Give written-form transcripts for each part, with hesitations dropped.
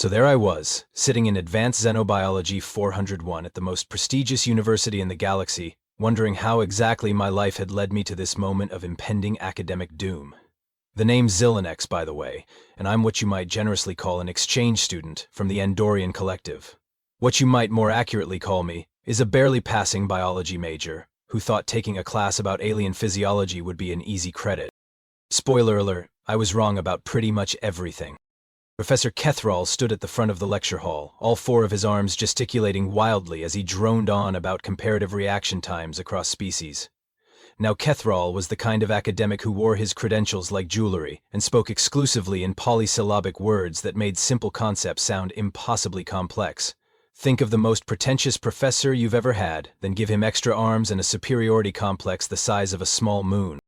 So there I was, sitting in Advanced Xenobiology 401 at the most prestigious university in the galaxy, wondering how exactly my life had led me to this moment of impending academic doom. The name's Zilinex, by the way, and I'm what you might generously call an exchange student from the Andorian Collective. What you might more accurately call me is a barely passing biology major who thought taking a class about alien physiology would be an easy credit. Spoiler alert, I was wrong about pretty much everything. Professor Kethrall stood at the front of the lecture hall, all four of his arms gesticulating wildly as he droned on about comparative reaction times across species. Now Kethrall was the kind of academic who wore his credentials like jewelry and spoke exclusively in polysyllabic words that made simple concepts sound impossibly complex. Think of the most pretentious professor you've ever had, then give him extra arms and a superiority complex the size of a small moon.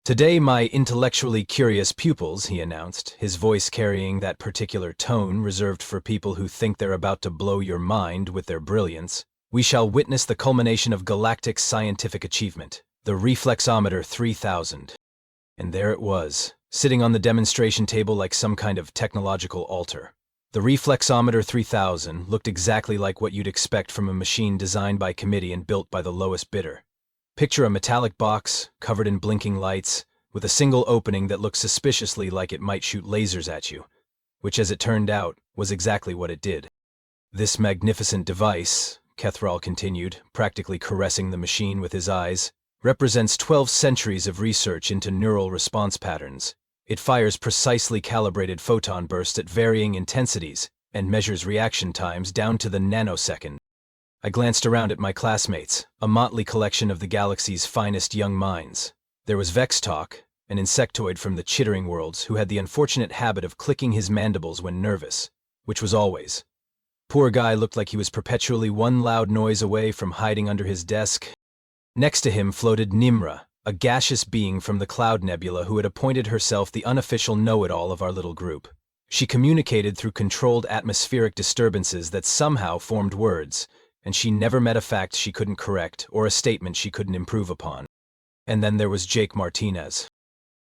Today, my intellectually curious pupils, he announced, his voice carrying that particular tone reserved for people who think they're about to blow your mind with their brilliance, we shall witness the culmination of galactic scientific achievement, the Reflexometer 3000. And there it was, sitting on the demonstration table like some kind of technological altar. The Reflexometer 3000 looked exactly like what you'd expect from a machine designed by committee and built by the lowest bidder. Picture a metallic box, covered in blinking lights, with a single opening that looked suspiciously like it might shoot lasers at you, which as it turned out, was exactly what it did. This magnificent device, Kethrall continued, practically caressing the machine with his eyes, represents 12 centuries of research into neural response patterns. It fires precisely calibrated photon bursts at varying intensities and measures reaction times down to the nanosecond. I glanced around at my classmates, a motley collection of the galaxy's finest young minds. There was Vextalk, an insectoid from the Chittering Worlds who had the unfortunate habit of clicking his mandibles when nervous, which was always. Poor guy looked like he was perpetually one loud noise away from hiding under his desk. Next to him floated Nimra, a gaseous being from the Cloud Nebula who had appointed herself the unofficial know-it-all of our little group. She communicated through controlled atmospheric disturbances that somehow formed words, and she never met a fact she couldn't correct or a statement she couldn't improve upon. And then there was Jake Martinez.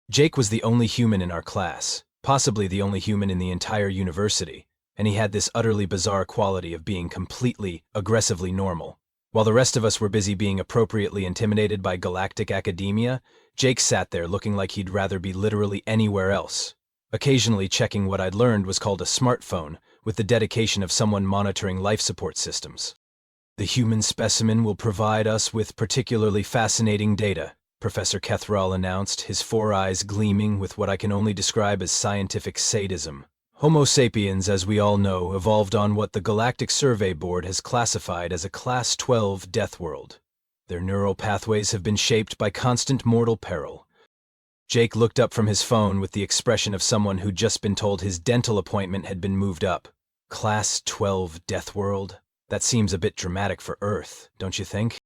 Jake was the only human in our class, possibly the only human in the entire university, and he had this utterly bizarre quality of being completely, aggressively normal. While the rest of us were busy being appropriately intimidated by galactic academia, Jake sat there looking like he'd rather be literally anywhere else. Occasionally checking what I'd learned was called a smartphone, with the dedication of someone monitoring life support systems. The human specimen will provide us with particularly fascinating data, Professor Kethrall announced, his four eyes gleaming with what I can only describe as scientific sadism. Homo sapiens, as we all know, evolved on what the Galactic Survey Board has classified as a Class 12 death world. Their neural pathways have been shaped by constant mortal peril. Jake looked up from his phone with the expression of someone who'd just been told his dental appointment had been moved up. Class 12 death world? That seems a bit dramatic for Earth, don't you think?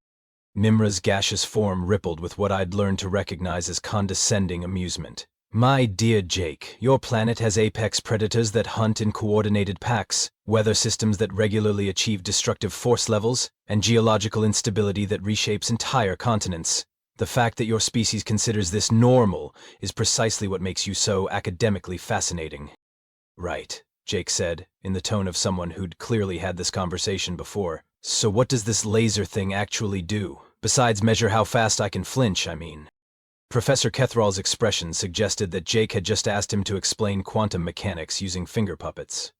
Nimra's gaseous form rippled with what I'd learned to recognize as condescending amusement. My dear Jake, your planet has apex predators that hunt in coordinated packs, weather systems that regularly achieve destructive force levels, and geological instability that reshapes entire continents. The fact that your species considers this normal is precisely what makes you so academically fascinating. Right, Jake said, in the tone of someone who'd clearly had this conversation before. So what does this laser thing actually do? Besides measure how fast I can flinch, I mean. Professor Kethrall's expression suggested that Jake had just asked him to explain quantum mechanics using finger puppets.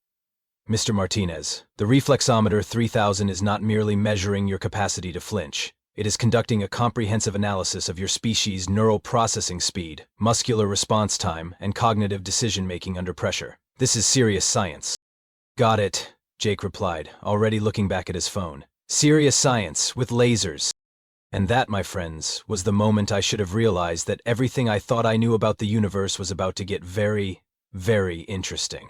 Mr. Martinez, the Reflexometer 3000 is not merely measuring your capacity to flinch. It is conducting a comprehensive analysis of your species' neural processing speed, muscular response time, and cognitive decision-making under pressure. This is serious science. Got it, Jake replied, already looking back at his phone. Serious science, with lasers. And that, my friends, was the moment I should have realized that everything I thought I knew about the universe was about to get very, very interesting.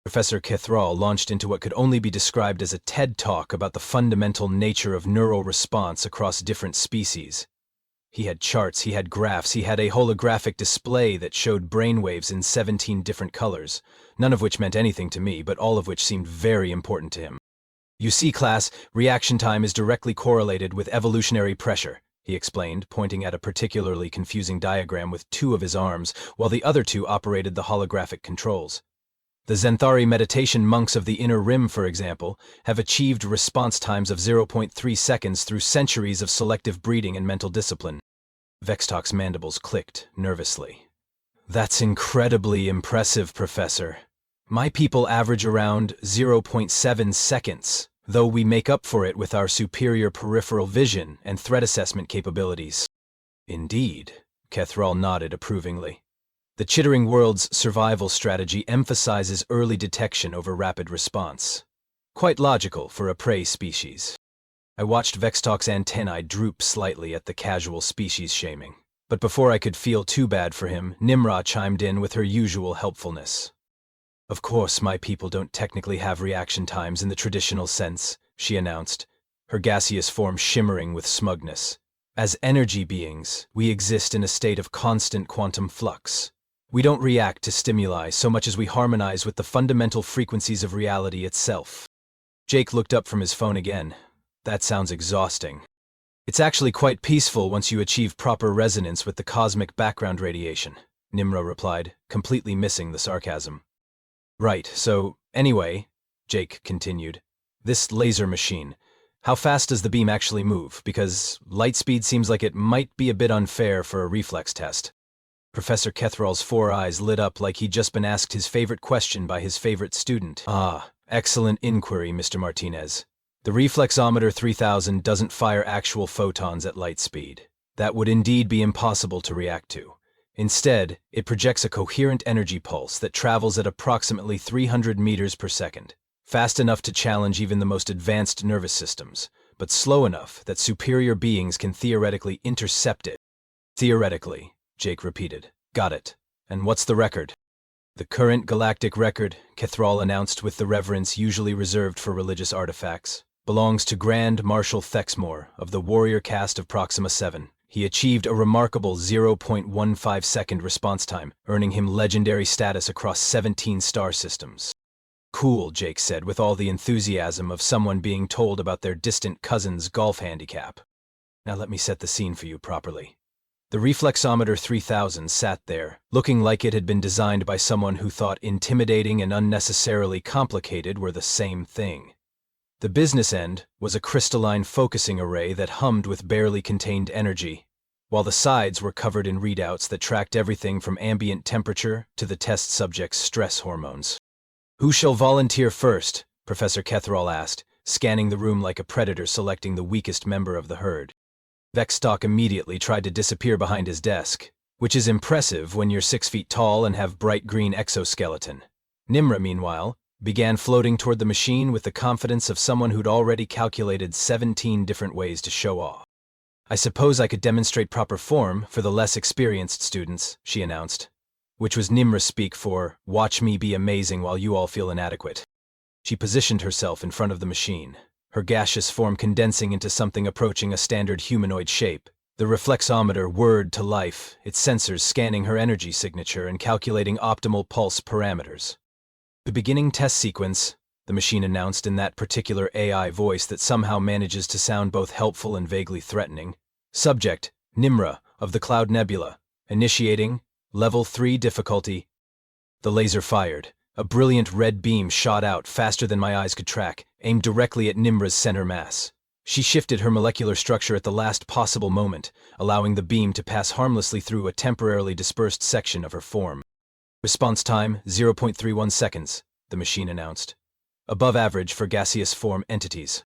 Professor Kethrall launched into what could only be described as a TED Talk about the fundamental nature of neural response across different species. He had charts, he had graphs, he had a holographic display that showed brainwaves in 17 different colors, none of which meant anything to me, but all of which seemed very important to him. You see, class, reaction time is directly correlated with evolutionary pressure, he explained, pointing at a particularly confusing diagram with two of his arms, while the other two operated the holographic controls. The Zenthari meditation monks of the Inner Rim, for example, have achieved response times of 0.3 seconds through centuries of selective breeding and mental discipline. Vextalk's mandibles clicked nervously. That's incredibly impressive, Professor. My people average around 0.7 seconds, though we make up for it with our superior peripheral vision and threat assessment capabilities. Indeed, Kethral nodded approvingly. The Chittering World's survival strategy emphasizes early detection over rapid response. Quite logical for a prey species. I watched Vextalk's antennae droop slightly at the casual species shaming. But before I could feel too bad for him, Nimra chimed in with her usual helpfulness. Of course, my people don't technically have reaction times in the traditional sense, she announced, her gaseous form shimmering with smugness. As energy beings, we exist in a state of constant quantum flux. We don't react to stimuli so much as we harmonize with the fundamental frequencies of reality itself. Jake looked up from his phone again. That sounds exhausting. It's actually quite peaceful once you achieve proper resonance with the cosmic background radiation, Nimra replied, completely missing the sarcasm. Right, so, anyway, Jake continued, this laser machine, how fast does the beam actually move? Because light speed seems like it might be a bit unfair for a reflex test. Professor Kethral's 4 eyes lit up like he'd just been asked his favorite question by his favorite student. Ah, excellent inquiry, Mr. Martinez. The Reflexometer 3000 doesn't fire actual photons at light speed. That would indeed be impossible to react to. Instead, it projects a coherent energy pulse that travels at approximately 300 meters per second, fast enough to challenge even the most advanced nervous systems, but slow enough that superior beings can theoretically intercept it. Theoretically, Jake repeated. Got it. And what's the record? The current galactic record, Kethral announced with the reverence usually reserved for religious artifacts, belongs to Grand Marshal Thexmore of the warrior caste of Proxima 7. He achieved a remarkable 0.15-second response time, earning him legendary status across 17 star systems. Cool, Jake said with all the enthusiasm of someone being told about their distant cousin's golf handicap. Now let me set the scene for you properly. The Reflexometer 3000 sat there, looking like it had been designed by someone who thought intimidating and unnecessarily complicated were the same thing. The business end was a crystalline focusing array that hummed with barely contained energy, while the sides were covered in readouts that tracked everything from ambient temperature to the test subject's stress hormones. Who shall volunteer first? Professor Kethral asked, scanning the room like a predator selecting the weakest member of the herd. Vextalk immediately tried to disappear behind his desk, which is impressive when you're 6 feet tall and have bright green exoskeleton. Nimra, meanwhile, began floating toward the machine with the confidence of someone who'd already calculated 17 different ways to show off. I suppose I could demonstrate proper form for the less experienced students, she announced, which was Nimra speak for, watch me be amazing while you all feel inadequate. She positioned herself in front of the machine, her gaseous form condensing into something approaching a standard humanoid shape, the reflexometer whirred to life, its sensors scanning her energy signature and calculating optimal pulse parameters. The beginning test sequence, the machine announced in that particular AI voice that somehow manages to sound both helpful and vaguely threatening. Subject, Nimra, of the Cloud Nebula. Initiating, Level 3 difficulty. The laser fired. A brilliant red beam shot out faster than my eyes could track, aimed directly at Nimra's center mass. She shifted her molecular structure at the last possible moment, allowing the beam to pass harmlessly through a temporarily dispersed section of her form. Response time, 0.31 seconds, the machine announced. Above average for gaseous form entities.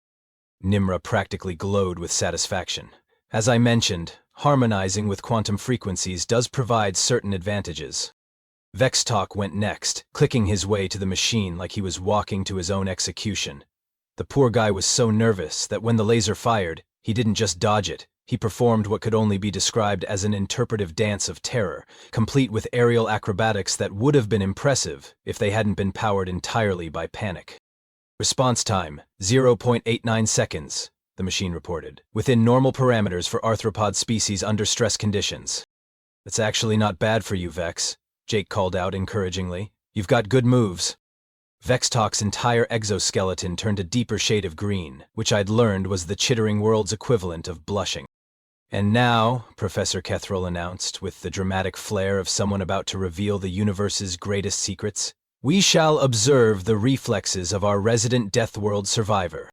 Nimra practically glowed with satisfaction. As I mentioned, harmonizing with quantum frequencies does provide certain advantages. Vextalk went next, clicking his way to the machine like he was walking to his own execution. The poor guy was so nervous that when the laser fired, he didn't just dodge it, he performed what could only be described as an interpretive dance of terror, complete with aerial acrobatics that would have been impressive if they hadn't been powered entirely by panic. Response time, 0.89 seconds, the machine reported, within normal parameters for arthropod species under stress conditions. That's actually not bad for you, Vex, Jake called out encouragingly. You've got good moves. Vextalk's entire exoskeleton turned a deeper shade of green, which I'd learned was the Chittering World's equivalent of blushing. And now, Professor Kethral announced, with the dramatic flair of someone about to reveal the universe's greatest secrets, We shall observe the reflexes of our resident Death World survivor.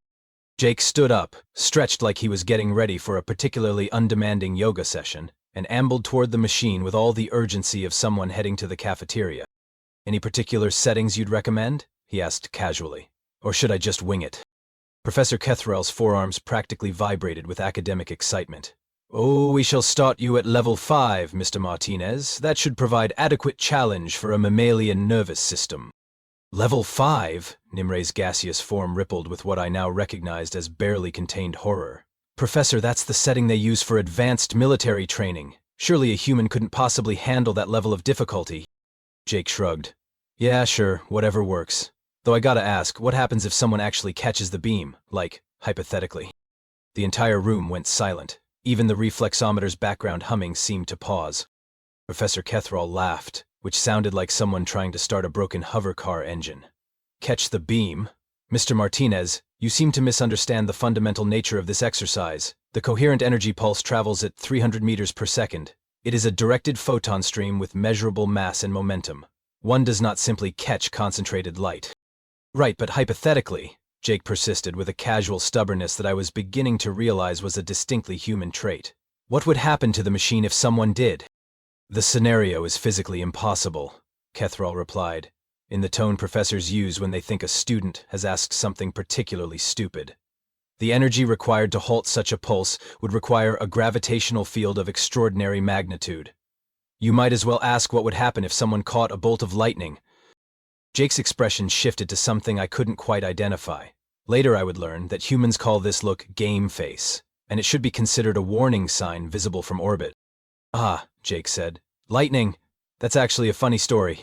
Jake stood up, stretched like he was getting ready for a particularly undemanding yoga session, and ambled toward the machine with all the urgency of someone heading to the cafeteria. Any particular settings you'd recommend? He asked casually. Or should I just wing it? Professor Kethrel's forearms practically vibrated with academic excitement. Oh, we shall start you at level 5, Mr. Martinez. That should provide adequate challenge for a mammalian nervous system. Level 5? Nimre's gaseous form rippled with what I now recognized as barely contained horror. Professor, that's the setting they use for advanced military training. Surely a human couldn't possibly handle that level of difficulty. Jake shrugged. Yeah, sure, whatever works. Though I gotta ask, what happens if someone actually catches the beam, like, hypothetically? The entire room went silent. Even the reflexometer's background humming seemed to pause. Professor Kethrel laughed, which sounded like someone trying to start a broken hover car engine. Catch the beam? Mr. Martinez, you seem to misunderstand the fundamental nature of this exercise. The coherent energy pulse travels at 300 meters per second. It is a directed photon stream with measurable mass and momentum. One does not simply catch concentrated light. Right, but hypothetically, Jake persisted with a casual stubbornness that I was beginning to realize was a distinctly human trait. What would happen to the machine if someone did? The scenario is physically impossible, Kethrel replied, in the tone professors use when they think a student has asked something particularly stupid. The energy required to halt such a pulse would require a gravitational field of extraordinary magnitude. You might as well ask what would happen if someone caught a bolt of lightning. Jake's expression shifted to something I couldn't quite identify. Later I would learn that humans call this look game face, and it should be considered a warning sign visible from orbit. Ah, Jake said. Lightning! That's actually a funny story.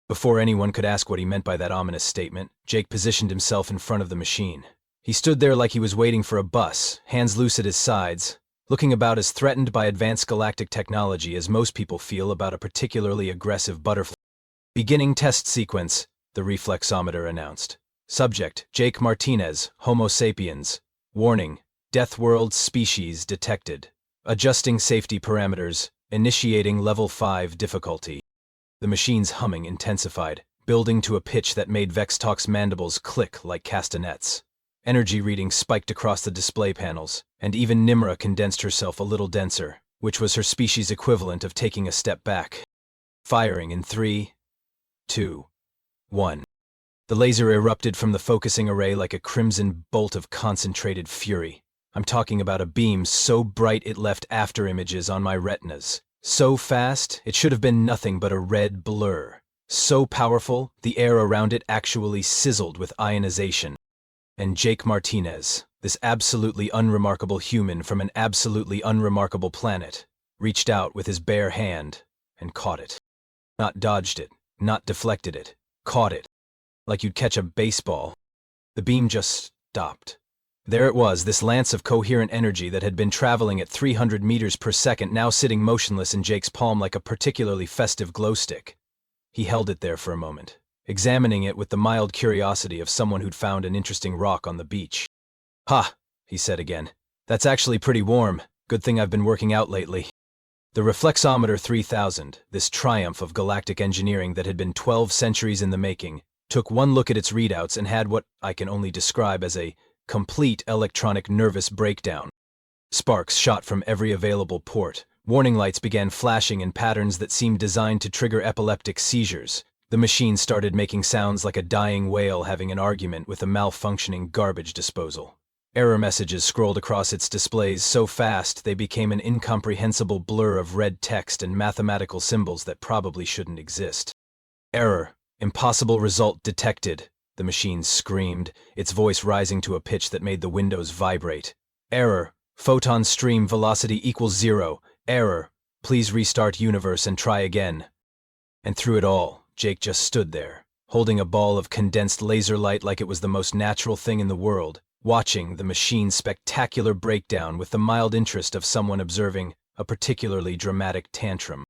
Before anyone could ask what he meant by that ominous statement, Jake positioned himself in front of the machine. He stood there like he was waiting for a bus, hands loose at his sides, looking about as threatened by advanced galactic technology as most people feel about a particularly aggressive butterfly. Beginning test sequence, the reflexometer announced. Subject, Jake Martinez, Homo sapiens. Warning, Death World species detected. Adjusting safety parameters, initiating level 5 difficulty. The machine's humming intensified, building to a pitch that made Vextalk's mandibles click like castanets. Energy readings spiked across the display panels, and even Nimra condensed herself a little denser, which was her species' equivalent of taking a step back. Firing in 3, 2, 1. The laser erupted from the focusing array like a crimson bolt of concentrated fury. I'm talking about a beam so bright it left afterimages on my retinas. So fast, it should have been nothing but a red blur. So powerful, the air around it actually sizzled with ionization. And Jake Martinez, this absolutely unremarkable human from an absolutely unremarkable planet, reached out with his bare hand and caught it. Not dodged it, not deflected it, caught it. Like you'd catch a baseball. The beam just stopped. There it was, this lance of coherent energy that had been traveling at 300 meters per second, now sitting motionless in Jake's palm like a particularly festive glow stick. He held it there for a moment, examining it with the mild curiosity of someone who'd found an interesting rock on the beach. Ha, he said again. That's actually pretty warm. Good thing I've been working out lately. The Reflexometer 3000, this triumph of galactic engineering that had been 12 centuries in the making, took one look at its readouts and had what I can only describe as a complete electronic nervous breakdown. Sparks shot from every available port. Warning lights began flashing in patterns that seemed designed to trigger epileptic seizures. The machine started making sounds like a dying whale having an argument with a malfunctioning garbage disposal. Error messages scrolled across its displays so fast they became an incomprehensible blur of red text and mathematical symbols that probably shouldn't exist. Error. Impossible result detected, the machine screamed, its voice rising to a pitch that made the windows vibrate. Error. Photon stream velocity equals 0. Error. Please restart universe and try again. And through it all, Jake just stood there, holding a ball of condensed laser light like it was the most natural thing in the world, watching the machine's spectacular breakdown with the mild interest of someone observing a particularly dramatic tantrum.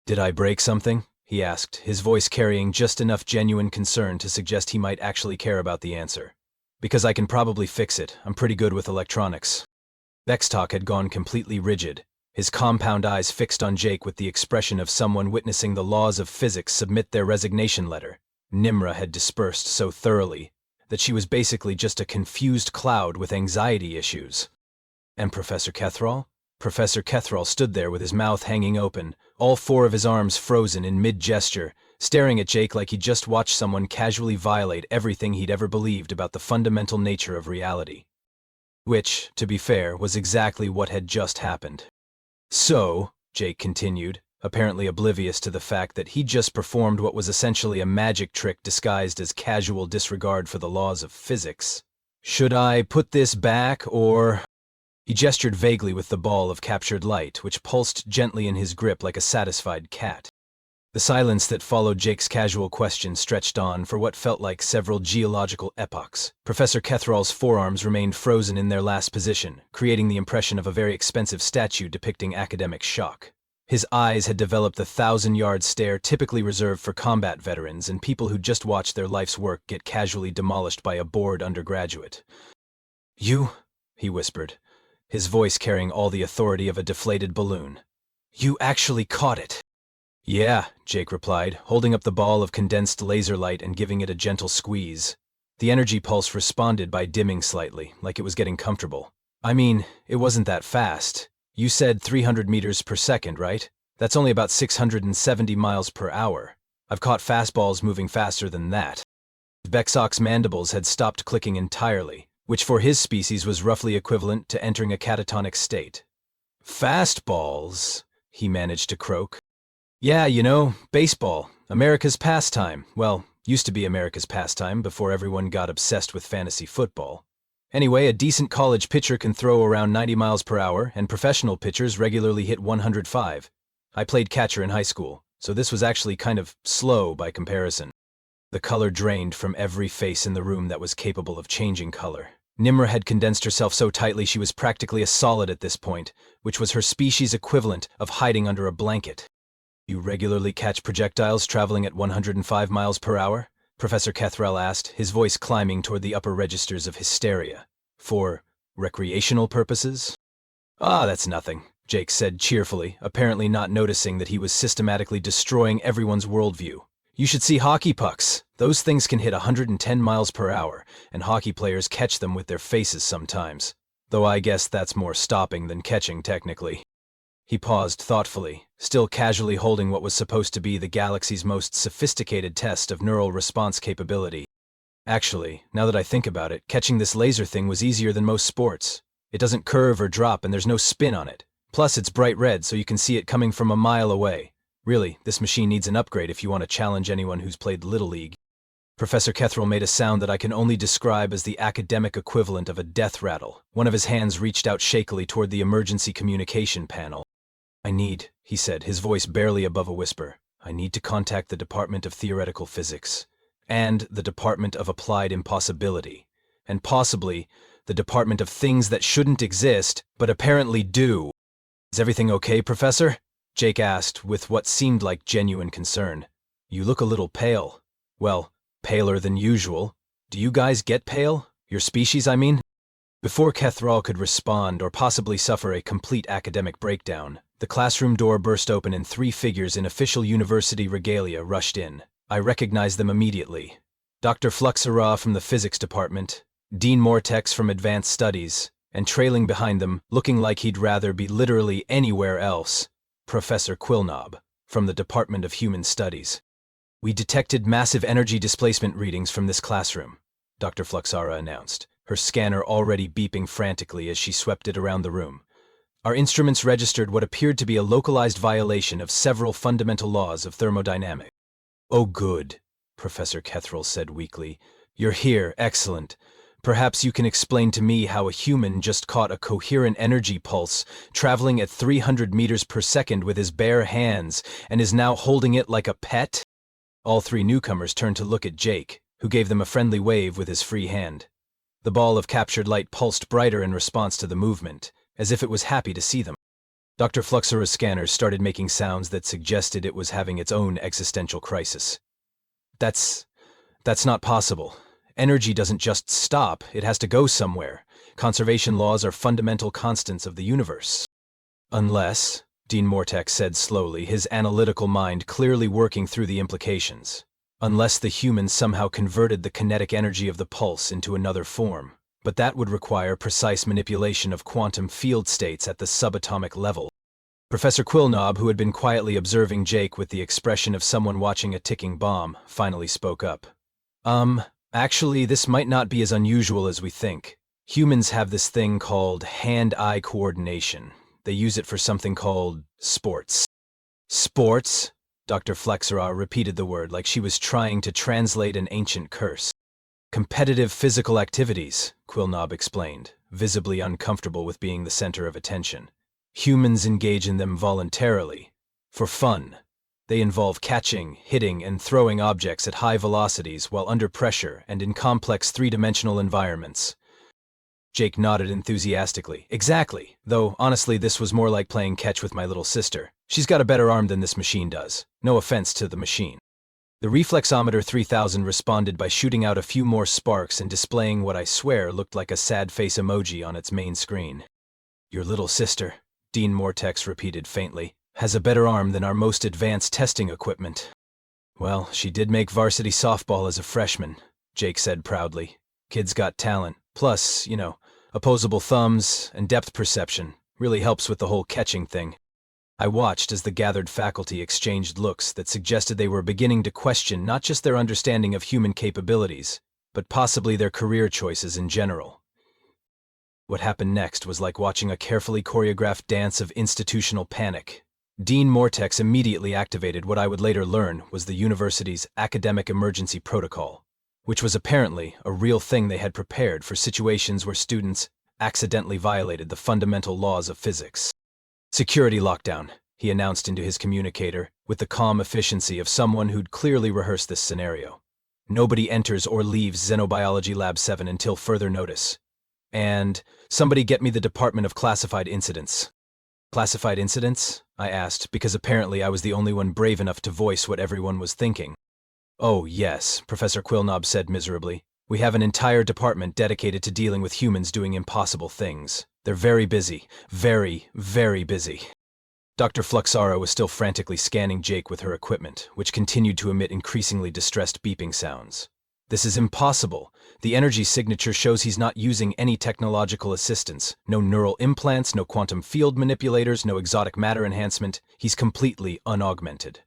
Did I break something? He asked, his voice carrying just enough genuine concern to suggest he might actually care about the answer. Because I can probably fix it. I'm pretty good with electronics. Vextalk had gone completely rigid, his compound eyes fixed on Jake with the expression of someone witnessing the laws of physics submit their resignation letter. Nimra had dispersed so thoroughly that she was basically just a confused cloud with anxiety issues. And Professor Kethrall? Professor Kethrall stood there with his mouth hanging open, all four of his arms frozen in mid-gesture, staring at Jake like he'd just watched someone casually violate everything he'd ever believed about the fundamental nature of reality. Which, to be fair, was exactly what had just happened. So, Jake continued, apparently oblivious to the fact that he'd just performed what was essentially a magic trick disguised as casual disregard for the laws of physics. Should I put this back, or... He gestured vaguely with the ball of captured light, which pulsed gently in his grip like a satisfied cat. The silence that followed Jake's casual question stretched on for what felt like several geological epochs. Professor Kethrall's forearms remained frozen in their last position, creating the impression of a very expensive statue depicting academic shock. His eyes had developed the 1,000-yard stare typically reserved for combat veterans and people who just watched their life's work get casually demolished by a bored undergraduate. "You," he whispered, his voice carrying all the authority of a deflated balloon. "You actually caught it." "Yeah," Jake replied, holding up the ball of condensed laser light and giving it a gentle squeeze. The energy pulse responded by dimming slightly, like it was getting comfortable. "I mean, it wasn't that fast. You said 300 meters per second, right? That's only about 670 miles per hour. I've caught fastballs moving faster than that." Bexok's mandibles had stopped clicking entirely, which for his species was roughly equivalent to entering a catatonic state. "Fastballs," he managed to croak. "Yeah, you know, baseball, America's pastime. Well, used to be America's pastime before everyone got obsessed with fantasy football. Anyway, a decent college pitcher can throw around 90 miles per hour, and professional pitchers regularly hit 105. I played catcher in high school, so this was actually kind of slow by comparison." The color drained from every face in the room that was capable of changing color. Nimra had condensed herself so tightly she was practically a solid at this point, which was her species' equivalent of hiding under a blanket. "You regularly catch projectiles traveling at 105 miles per hour?" Professor Kethrall asked, his voice climbing toward the upper registers of hysteria. "For recreational purposes?" "Ah, that's nothing," Jake said cheerfully, apparently not noticing that he was systematically destroying everyone's worldview. "You should see hockey pucks. Those things can hit 110 miles per hour, and hockey players catch them with their faces sometimes. Though I guess that's more stopping than catching, technically." He paused thoughtfully, still casually holding what was supposed to be the galaxy's most sophisticated test of neural response capability. "Actually, now that I think about it, catching this laser thing was easier than most sports. It doesn't curve or drop and there's no spin on it. Plus, it's bright red so you can see it coming from a mile away. Really, this machine needs an upgrade if you want to challenge anyone who's played Little League." Professor Kethrall made a sound that I can only describe as the academic equivalent of a death rattle. One of his hands reached out shakily toward the emergency communication panel. "I need," he said, his voice barely above a whisper, "I need to contact the Department of Theoretical Physics, and the Department of Applied Impossibility, and possibly the Department of Things that shouldn't exist, but apparently do." "Is everything okay, Professor?" Jake asked, with what seemed like genuine concern. "You look a little pale. Well, paler than usual. Do you guys get pale? Your species, I mean?" Before Kethrall could respond or possibly suffer a complete academic breakdown, the classroom door burst open and 3 figures in official university regalia rushed in. I recognized them immediately. Dr. Fluxera from the physics department, Dean Mortex from advanced studies, and trailing behind them, looking like he'd rather be literally anywhere else, Professor Quillnob from the Department of Human Studies. "We detected massive energy displacement readings from this classroom," Dr. Fluxera announced, her scanner already beeping frantically as she swept it around the room. "Our instruments registered what appeared to be a localized violation of several fundamental laws of thermodynamics." "Oh, good," Professor Kethrall said weakly. "You're here, excellent. Perhaps you can explain to me how a human just caught a coherent energy pulse traveling at 300 meters per second with his bare hands and is now holding it like a pet?" All 3 newcomers turned to look at Jake, who gave them a friendly wave with his free hand. The ball of captured light pulsed brighter in response to the movement, as if it was happy to see them. Dr. Fluxera's scanner started making sounds that suggested it was having its own existential crisis. That's not possible. Energy doesn't just stop, it has to go somewhere. Conservation laws are fundamental constants of the universe." "Unless," Dean Mortex said slowly, his analytical mind clearly working through the implications. Unless the humans somehow converted the kinetic energy of the pulse into another form. But that would require precise manipulation of quantum field states at the subatomic level. Professor Quillnob, who had been quietly observing Jake with the expression of someone watching a ticking bomb, finally spoke up. Actually, this might not be as unusual as we think. Humans have this thing called hand-eye coordination. They use it for something called sports. Sports? Dr. Flexera repeated the word like she was trying to translate an ancient curse. Competitive physical activities, Quillnob explained, visibly uncomfortable with being the center of attention. Humans engage in them voluntarily, for fun. They involve catching, hitting, and throwing objects at high velocities while under pressure and in complex three-dimensional environments. Jake nodded enthusiastically. Exactly, though honestly this was more like playing catch with my little sister. She's got a better arm than this machine does. No offense to the machine. The Reflexometer 3000 responded by shooting out a few more sparks and displaying what I swear looked like a sad face emoji on its main screen. Your little sister, Dean Mortex repeated faintly, has a better arm than our most advanced testing equipment. Well, she did make varsity softball as a freshman, Jake said proudly. Kid's got talent. Plus, opposable thumbs and depth perception really helps with the whole catching thing. I watched as the gathered faculty exchanged looks that suggested they were beginning to question not just their understanding of human capabilities, but possibly their career choices in general. What happened next was like watching a carefully choreographed dance of institutional panic. Dean Mortex immediately activated what I would later learn was the university's academic emergency protocol, which was apparently a real thing they had prepared for situations where students accidentally violated the fundamental laws of physics. Security lockdown, he announced into his communicator with the calm efficiency of someone who'd clearly rehearsed this scenario. Nobody enters or leaves Xenobiology Lab 7 until further notice. And somebody get me the Department of Classified Incidents. Classified incidents? I asked, because apparently I was the only one brave enough to voice what everyone was thinking. Oh, yes, Professor Quillnob said miserably. We have an entire department dedicated to dealing with humans doing impossible things. They're very busy. Very, very busy. Dr. Fluxara was still frantically scanning Jake with her equipment, which continued to emit increasingly distressed beeping sounds. This is impossible. The energy signature shows he's not using any technological assistance. No neural implants, no quantum field manipulators, no exotic matter enhancement. He's completely unaugmented.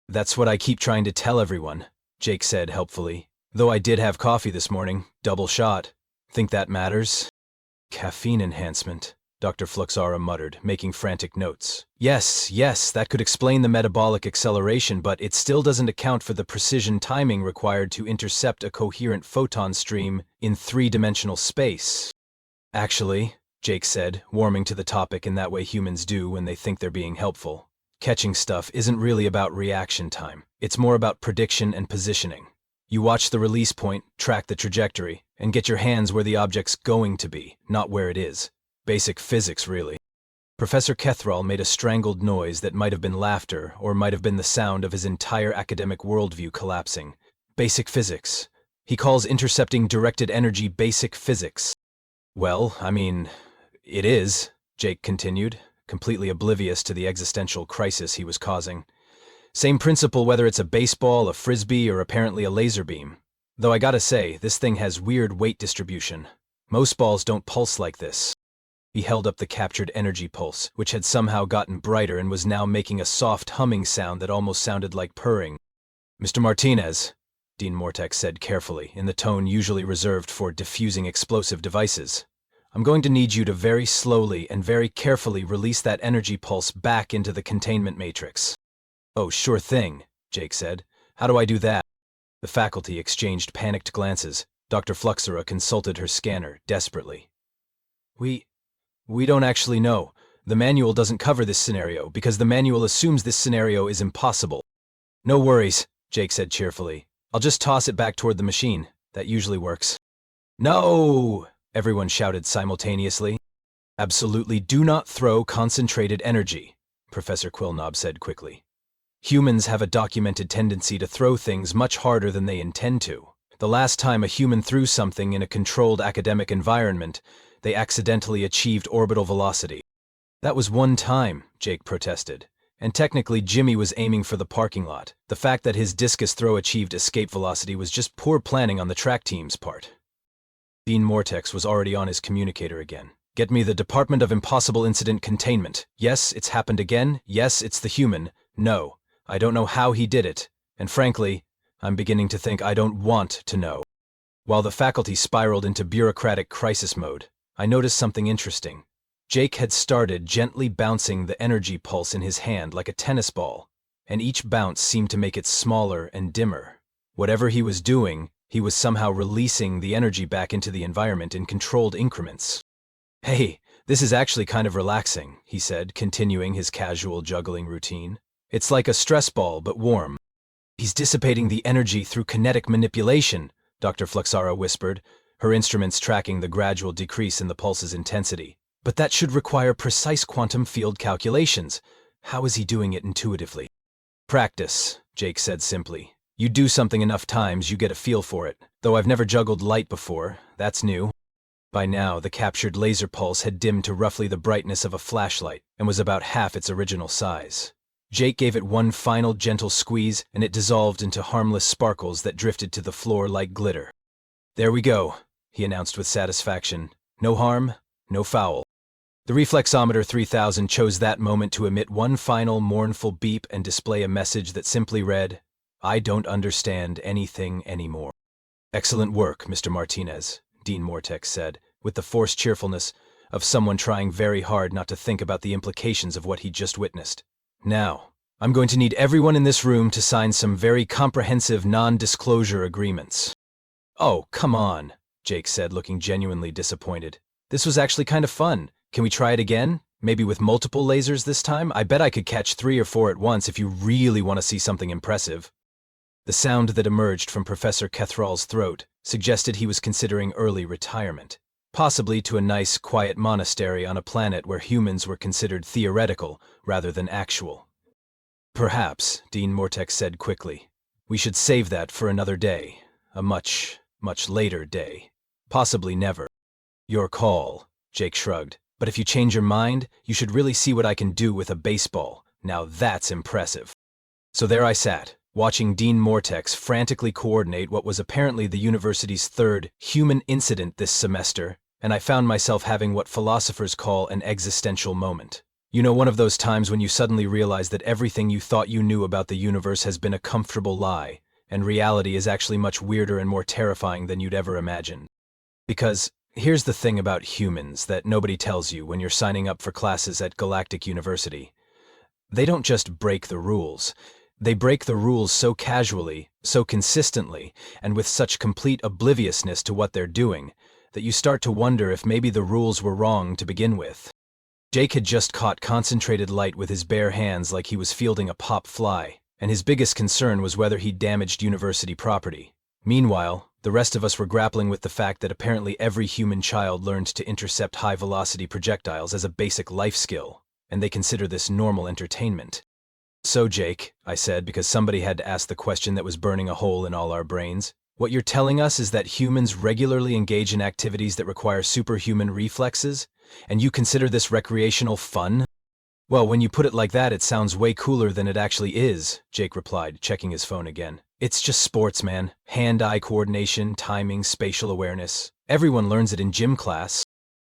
That's what I keep trying to tell everyone, Jake said helpfully. Though I did have coffee this morning, double shot. Think that matters? Caffeine enhancement, Dr. Fluxara muttered, making frantic notes. Yes, that could explain the metabolic acceleration, but it still doesn't account for the precision timing required to intercept a coherent photon stream in three-dimensional space. Actually, Jake said, warming to the topic in that way humans do when they think they're being helpful. Catching stuff isn't really about reaction time. It's more about prediction and positioning. You watch the release point, track the trajectory, and get your hands where the object's going to be, not where it is. Basic physics, really. Professor Kethrall made a strangled noise that might have been laughter or might have been the sound of his entire academic worldview collapsing. Basic physics. He calls intercepting directed energy basic physics. Well, it is, Jake continued, completely oblivious to the existential crisis he was causing. Same principle whether it's a baseball, a frisbee, or apparently a laser beam. Though I gotta say, this thing has weird weight distribution. Most balls don't pulse like this. He held up the captured energy pulse, which had somehow gotten brighter and was now making a soft humming sound that almost sounded like purring. Mr. Martinez, Dean Mortex said carefully, in the tone usually reserved for diffusing explosive devices. I'm going to need you to very slowly and very carefully release that energy pulse back into the containment matrix. Oh, sure thing, Jake said. How do I do that? The faculty exchanged panicked glances. Dr. Fluxera consulted her scanner, desperately. We don't actually know. The manual doesn't cover this scenario, because the manual assumes this scenario is impossible. No worries, Jake said cheerfully. I'll just toss it back toward the machine. That usually works. No! Everyone shouted simultaneously. Absolutely do not throw concentrated energy, Professor Quillnob said quickly. Humans have a documented tendency to throw things much harder than they intend to. The last time a human threw something in a controlled academic environment, they accidentally achieved orbital velocity. That was one time, Jake protested. And technically, Jimmy was aiming for the parking lot. The fact that his discus throw achieved escape velocity was just poor planning on the track team's part. Dean Mortex was already on his communicator again. Get me the Department of Impossible Incident Containment. Yes, it's happened again. Yes, it's the human. No, I don't know how he did it. And frankly, I'm beginning to think I don't want to know. While the faculty spiraled into bureaucratic crisis mode, I noticed something interesting. Jake had started gently bouncing the energy pulse in his hand like a tennis ball, and each bounce seemed to make it smaller and dimmer. Whatever he was doing, he was somehow releasing the energy back into the environment in controlled increments. Hey, this is actually kind of relaxing, he said, continuing his casual juggling routine. It's like a stress ball, but warm. He's dissipating the energy through kinetic manipulation, Dr. Flexara whispered, her instruments tracking the gradual decrease in the pulse's intensity. But that should require precise quantum field calculations. How is he doing it intuitively? Practice, Jake said simply. You do something enough times, you get a feel for it. Though I've never juggled light before, that's new. By now, the captured laser pulse had dimmed to roughly the brightness of a flashlight and was about half its original size. Jake gave it one final gentle squeeze, and it dissolved into harmless sparkles that drifted to the floor like glitter. There we go, he announced with satisfaction. No harm, no foul. The Reflexometer 3000 chose that moment to emit one final mournful beep and display a message that simply read, I don't understand anything anymore. Excellent work, Mr. Martinez, Dean Mortex said, with the forced cheerfulness of someone trying very hard not to think about the implications of what he'd just witnessed. Now, I'm going to need everyone in this room to sign some very comprehensive non-disclosure agreements. Oh, come on, Jake said, looking genuinely disappointed. This was actually kind of fun. Can we try it again? Maybe with multiple lasers this time? I bet I could catch 3 or 4 at once if you really want to see something impressive. The sound that emerged from Professor Kethral's throat suggested he was considering early retirement, possibly to a nice, quiet monastery on a planet where humans were considered theoretical rather than actual. Perhaps, Dean Mortex said quickly, we should save that for another day, a much, much later day. Possibly never. Your call, Jake shrugged. But if you change your mind, you should really see what I can do with a baseball. Now that's impressive. So there I sat, watching Dean Mortex frantically coordinate what was apparently the university's third human incident this semester, and I found myself having what philosophers call an existential moment. You know, one of those times when you suddenly realize that everything you thought you knew about the universe has been a comfortable lie, and reality is actually much weirder and more terrifying than you'd ever imagine. Because here's the thing about humans that nobody tells you when you're signing up for classes at Galactic University. They don't just break the rules. They break the rules so casually, so consistently, and with such complete obliviousness to what they're doing, that you start to wonder if maybe the rules were wrong to begin with. Jake had just caught concentrated light with his bare hands like he was fielding a pop fly, and his biggest concern was whether he'd damaged university property. Meanwhile, the rest of us were grappling with the fact that apparently every human child learned to intercept high-velocity projectiles as a basic life skill, and they consider this normal entertainment. So, Jake, I said, because somebody had to ask the question that was burning a hole in all our brains, what you're telling us is that humans regularly engage in activities that require superhuman reflexes, and you consider this recreational fun? Well, when you put it like that, it sounds way cooler than it actually is, Jake replied, checking his phone again. It's just sports, man. Hand-eye coordination, timing, spatial awareness. Everyone learns it in gym class.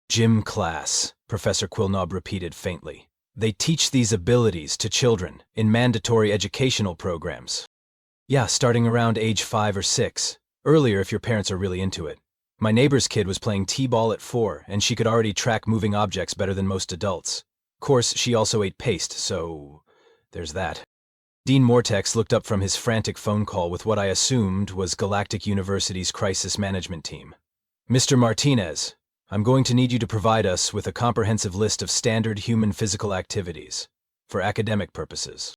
Gym class, Professor Quilnob repeated faintly. They teach these abilities to children in mandatory educational programs. Yeah, starting around age 5 or 6. Earlier if your parents are really into it. My neighbor's kid was playing t-ball at 4, and she could already track moving objects better than most adults. Of course, she also ate paste, so there's that. Dean Mortex looked up from his frantic phone call with what I assumed was Galactic University's crisis management team. Mr. Martinez, I'm going to need you to provide us with a comprehensive list of standard human physical activities for academic purposes.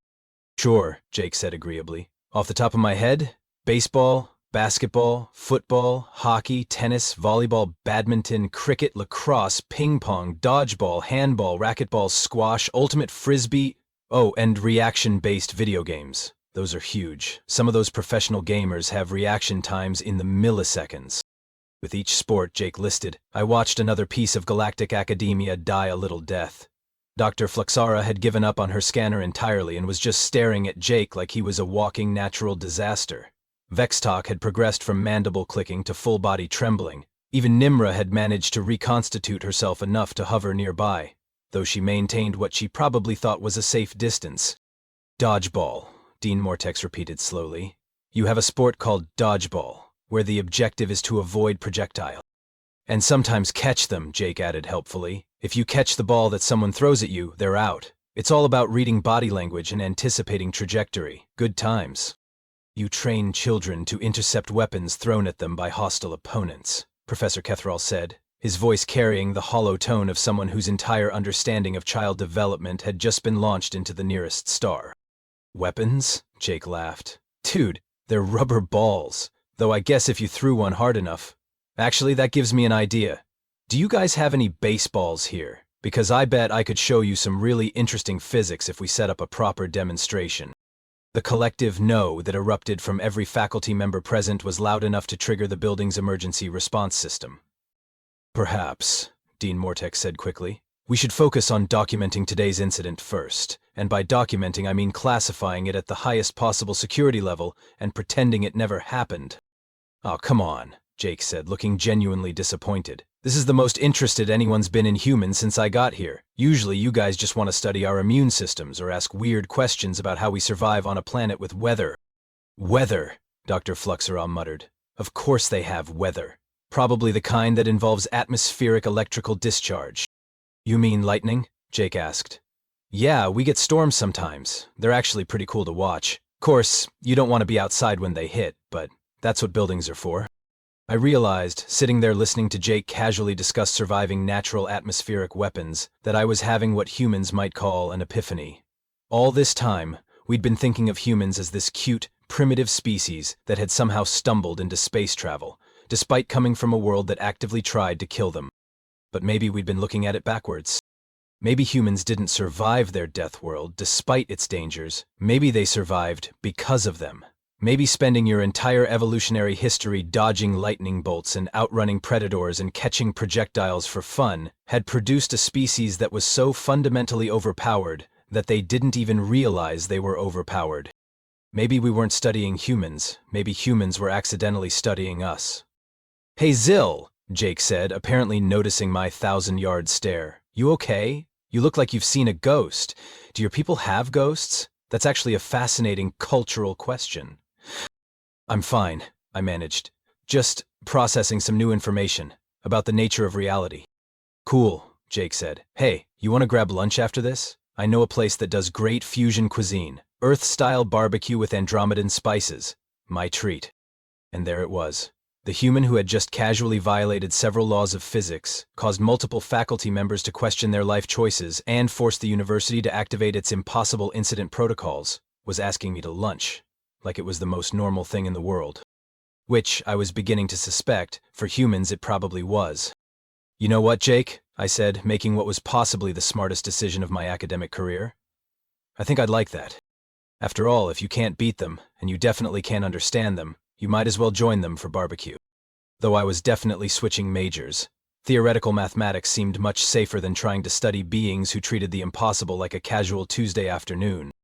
Sure, Jake said agreeably. Off the top of my head, baseball, basketball, football, hockey, tennis, volleyball, badminton, cricket, lacrosse, ping pong, dodgeball, handball, racquetball, squash, ultimate frisbee. Oh, and reaction-based video games. Those are huge. Some of those professional gamers have reaction times in the milliseconds. With each sport Jake listed, I watched another piece of galactic academia die a little death. Dr. Fluxara had given up on her scanner entirely and was just staring at Jake like he was a walking natural disaster. Vextalk had progressed from mandible clicking to full-body trembling. Even Nimra had managed to reconstitute herself enough to hover nearby, though she maintained what she probably thought was a safe distance. Dodgeball, Dean Mortex repeated slowly. You have a sport called dodgeball, where the objective is to avoid projectiles. And sometimes catch them, Jake added helpfully. If you catch the ball that someone throws at you, they're out. It's all about reading body language and anticipating trajectory. Good times. You train children to intercept weapons thrown at them by hostile opponents, Professor Kethrall said, his voice carrying the hollow tone of someone whose entire understanding of child development had just been launched into the nearest star. Weapons? Jake laughed. Dude, they're rubber balls, though I guess if you threw one hard enough. Actually, that gives me an idea. Do you guys have any baseballs here? Because I bet I could show you some really interesting physics if we set up a proper demonstration. The collective no that erupted from every faculty member present was loud enough to trigger the building's emergency response system. Perhaps, Dean Mortex said quickly. We should focus on documenting today's incident first, and by documenting I mean classifying it at the highest possible security level and pretending it never happened. Oh, come on, Jake said, looking genuinely disappointed. This is the most interested anyone's been in humans since I got here. Usually you guys just want to study our immune systems or ask weird questions about how we survive on a planet with weather. Weather, Dr. Fluxara muttered. Of course they have weather. Probably the kind that involves atmospheric electrical discharge. You mean lightning? Jake asked. Yeah, we get storms sometimes. They're actually pretty cool to watch. Of course, you don't want to be outside when they hit, but that's what buildings are for. I realized, sitting there listening to Jake casually discuss surviving natural atmospheric weapons, that I was having what humans might call an epiphany. All this time, we'd been thinking of humans as this cute, primitive species that had somehow stumbled into space travel, despite coming from a world that actively tried to kill them. But maybe we'd been looking at it backwards. Maybe humans didn't survive their death world despite its dangers. Maybe they survived because of them. Maybe spending your entire evolutionary history dodging lightning bolts and outrunning predators and catching projectiles for fun had produced a species that was so fundamentally overpowered that they didn't even realize they were overpowered. Maybe we weren't studying humans. Maybe humans were accidentally studying us. Hey Zill, Jake said, apparently noticing my 1,000-yard stare. You okay? You look like you've seen a ghost. Do your people have ghosts? That's actually a fascinating cultural question. I'm fine, I managed. Just processing some new information about the nature of reality. Cool, Jake said. Hey, you want to grab lunch after this? I know a place that does great fusion cuisine. Earth-style barbecue with Andromedan spices. My treat. And there it was. The human who had just casually violated several laws of physics, caused multiple faculty members to question their life choices, and forced the university to activate its impossible incident protocols, was asking me to lunch, like it was the most normal thing in the world. Which, I was beginning to suspect, for humans it probably was. You know what, Jake? I said, making what was possibly the smartest decision of my academic career. I think I'd like that. After all, if you can't beat them, and you definitely can't understand them, you might as well join them for barbecue. Though I was definitely switching majors. Theoretical mathematics seemed much safer than trying to study beings who treated the impossible like a casual Tuesday afternoon.